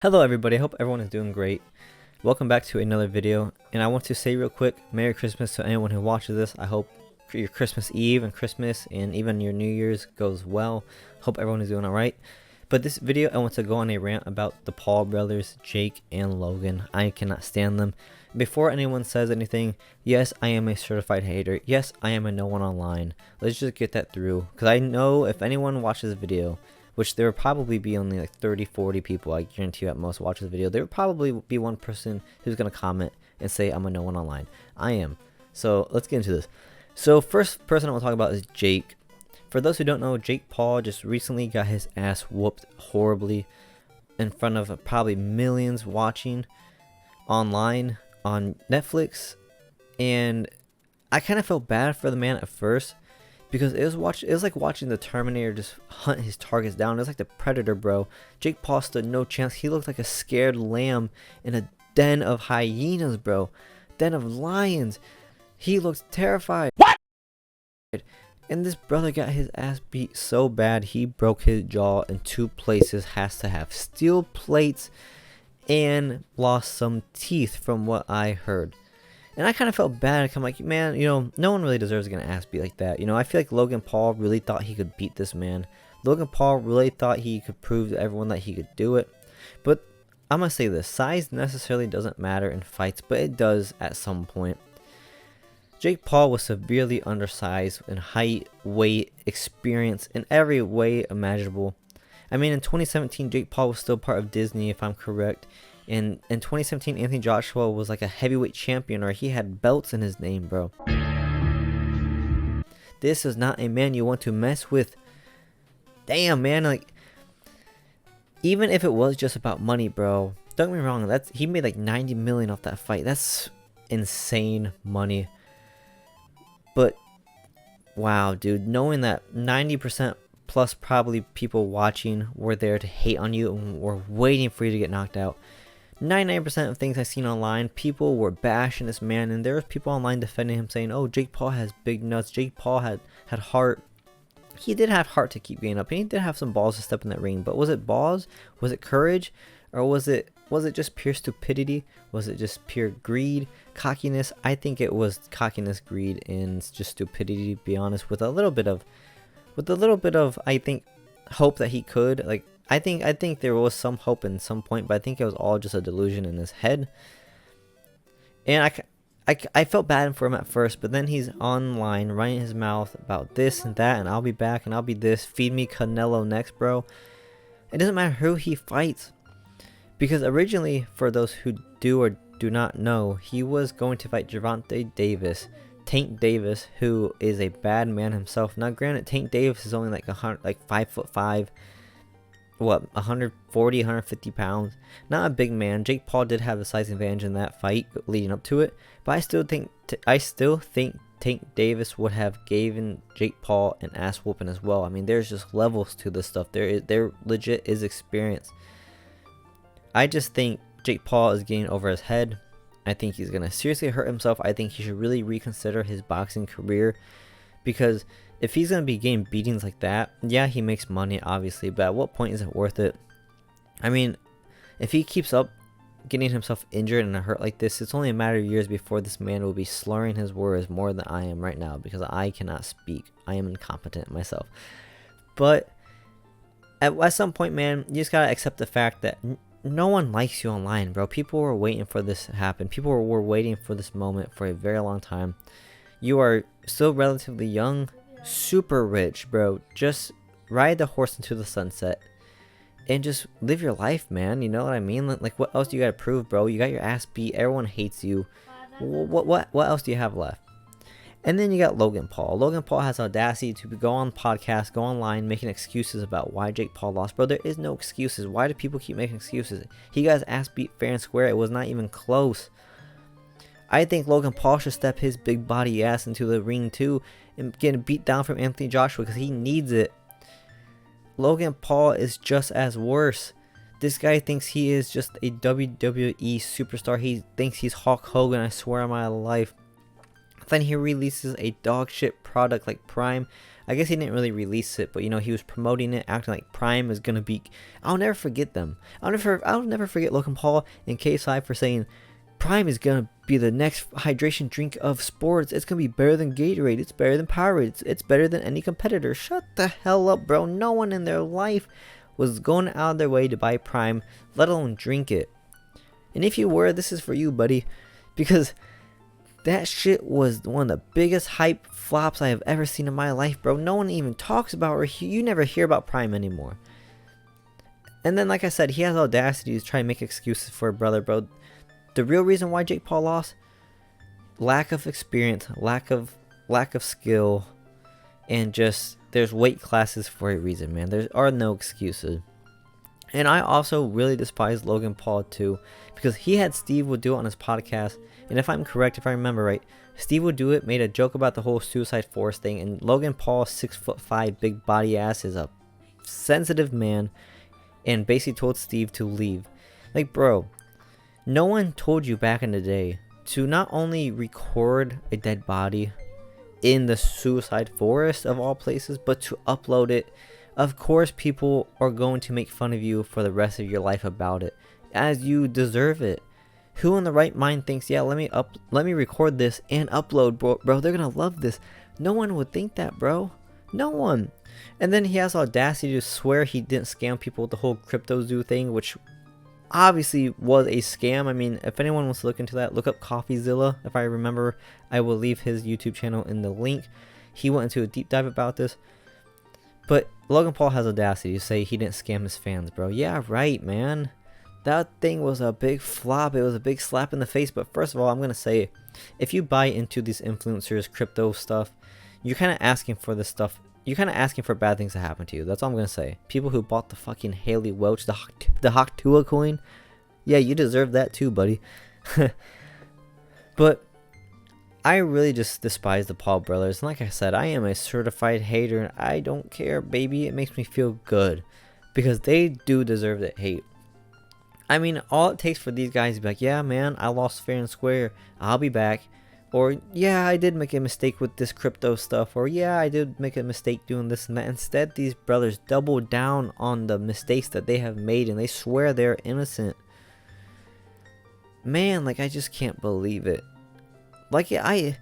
Hello everybody, I hope everyone is doing great. Welcome back to another video, and I want to say real quick, Merry Christmas to anyone who watches this. I hope your Christmas Eve and Christmas and even your New Year's goes well. Hope everyone is doing alright. But this video, I want to go on a rant about the Paul brothers, Jake and Logan. I cannot stand them. Before anyone says anything, yes, I am a certified hater. Yes, I am a no one online. Let's just get that through, because I know if anyone watches this video, which there will probably be only like 30-40 people, I guarantee you at most watch this video, there will probably be one person who's going to comment and say I'm a no one online. I am. So let's get into this. So first person I want to talk about is Jake. For those who don't know, Jake Paul just recently got his ass whooped horribly in front of probably millions watching online on Netflix. And I kind of felt bad for the man at first, because it was like watching the Terminator just hunt his targets down. It was like the Predator, bro. Jake Paul stood no chance. He looked like a scared lamb in a den of hyenas, bro. Den of lions. He looked terrified. What? And this brother got his ass beat so bad, he broke his jaw in 2 places. Has to have steel plates and lost some teeth from what I heard. And I kind of felt bad. I'm like, man, you know, no one really deserves to get an ass beat like that. You know, I feel like Logan Paul really thought he could beat this man. Logan Paul really thought he could prove to everyone that he could do it. But I'm going to say this. Size necessarily doesn't matter in fights, but it does at some point. Jake Paul was severely undersized in height, weight, experience, in every way imaginable. I mean, in 2017, Jake Paul was still part of Disney, if I'm correct. In 2017, Anthony Joshua was like a heavyweight champion, or he had belts in his name, bro. This is not a man you want to mess with. Damn, man, like, even if it was just about money, bro, don't get me wrong, he made like 90 million off that fight. That's insane money. But wow, dude, knowing that 90% plus probably people watching were there to hate on you and were waiting for you to get knocked out. 99% of things I've seen online, people were bashing this man, and there was people online defending him, saying, oh, Jake Paul has big nuts, Jake Paul had heart. He did have heart to keep getting up, and he did have some balls to step in that ring, but was it balls? Was it courage? Or was it just pure stupidity? Was it just pure greed, cockiness? I think it was cockiness, greed, and just stupidity, to be honest, with a little bit of, I think, hope that he could, like, I think there was some hope in some point, but I think it was all just a delusion in his head. And I felt bad for him at first, but then he's online running his mouth about this and that, and I'll be back, and I'll be this. Feed me Canelo next, bro. It doesn't matter who he fights, because originally, for those who do or do not know, he was going to fight Gervonta Davis, Tank Davis, who is a bad man himself. Now, granted, Tank Davis is only like 5'5". What, 140, 150 pounds? Not a big man. Jake Paul did have a size advantage in that fight leading up to it, but I still think Tank Davis would have given Jake Paul an ass whooping as well. I mean, there's just levels to this stuff. There legit is experience. I just think Jake Paul is getting over his head. I think he's gonna seriously hurt himself. I think he should really reconsider his boxing career, because if he's going to be getting beatings like that, yeah, he makes money, obviously, but at what point is it worth it? I mean, if he keeps up getting himself injured and hurt like this, it's only a matter of years before this man will be slurring his words more than I am right now, because I cannot speak. I am incompetent myself. But at some point, man, you just got to accept the fact that no one likes you online, bro. People were waiting for this to happen. People were waiting for this moment for a very long time. You are still relatively young, super rich, bro. Just ride the horse into the sunset and just live your life, man. You know what I mean? Like, what else do you gotta prove, bro? You got your ass beat. Everyone hates you. What else do you have left? And then you got Logan Paul. Logan Paul has audacity to go on podcasts, go online, making excuses about why Jake Paul lost. Bro, there is no excuses. Why do people keep making excuses? He got his ass beat fair and square. It was not even close. I think Logan Paul should step his big body ass into the ring too and get beat down from Anthony Joshua, because he needs it. Logan Paul is just as worse. This guy thinks he is just a WWE superstar. He thinks he's Hulk Hogan, I swear on my life. Then he releases a dog shit product like Prime. I guess he didn't really release it, but you know, he was promoting it, acting like Prime is gonna be. I'll never forget them. I'll never forget Logan Paul and KSI for saying Prime is gonna be the next hydration drink of sports. It's gonna be better than Gatorade. It's better than Powerade. It's better than any competitor. Shut the hell up, bro. No one in their life was going out of their way to buy Prime, let alone drink it. And if you were, this is for you, buddy, because that shit was one of the biggest hype flops I have ever seen in my life, bro. No one even talks about, or you never hear about Prime anymore. And then, like I said, he has audacity to try and make excuses for a brother, bro. The real reason why Jake Paul lost: lack of experience, lack of skill, and just there's weight classes for a reason, man. There are no excuses. And I also really despise Logan Paul too, because he had Steve Would Do It on his podcast, and if I'm correct, if I remember right, Steve Would Do It made a joke about the whole Suicide Forest thing, and Logan Paul, 6'5", big body ass, is a sensitive man, and basically told Steve to leave. Like, bro, no one told you back in the day to not only record a dead body in the Suicide Forest of all places, but to upload it. Of course, people are going to make fun of you for the rest of your life about it, as you deserve it. Who in the right mind thinks, yeah, let me record this and upload, bro? They're gonna love this. No one would think that, bro. No one. And then he has audacity to swear he didn't scam people with the whole crypto zoo thing, which obviously was a scam. I mean, if anyone wants to look into that, look up CoffeeZilla. If I remember, I will leave his YouTube channel in the link. He went into a deep dive about this. But Logan Paul has audacity to say he didn't scam his fans, bro. Yeah, right, man. That thing was a big flop. It was a big slap in the face. But first of all, I'm going to say, if you buy into these influencers, crypto stuff, you're kind of asking for this stuff. You're kind of asking for bad things to happen to you. That's all I'm going to say. People who bought the fucking Haley Welch, the Haktua coin. Yeah, you deserve that too, buddy. But I really just despise the Paul brothers. And like I said, I am a certified hater, and I don't care, baby. It makes me feel good, because they do deserve that hate. I mean, all it takes for these guys to be like, yeah, man, I lost fair and square. I'll be back. Or, yeah, I did make a mistake with this crypto stuff. Or, yeah, I did make a mistake doing this and that. Instead, these brothers double down on the mistakes that they have made, and they swear they're innocent. Man, like, I just can't believe it. Like, I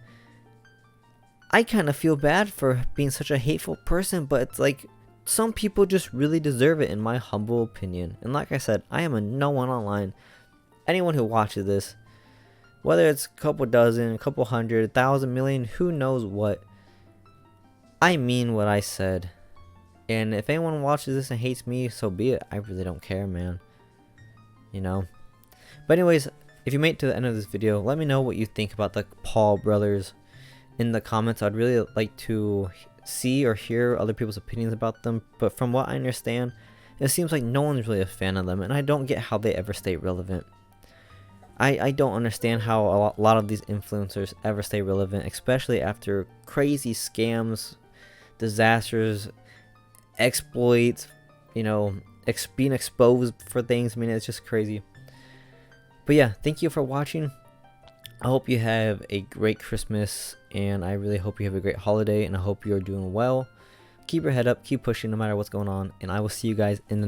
kind of feel bad for being such a hateful person, but it's like, some people just really deserve it, in my humble opinion. And like I said, I am a no one online. Anyone who watches this, whether it's a couple dozen, a couple hundred, 1,000, million, who knows what, I mean what I said. And if anyone watches this and hates me, so be it. I really don't care, man. You know? But anyways, if you made it to the end of this video, let me know what you think about the Paul brothers in the comments. I'd really like to see or hear other people's opinions about them. But from what I understand, it seems like no one's really a fan of them, and I don't get how they ever stay relevant. I don't understand how a lot of these influencers ever stay relevant, especially after crazy scams, disasters, exploits, you know, being exposed for things. I mean, it's just crazy. But yeah, thank you for watching. I hope you have a great Christmas, and I really hope you have a great holiday, and I hope you're doing well. Keep your head up, keep pushing no matter what's going on, and I will see you guys in the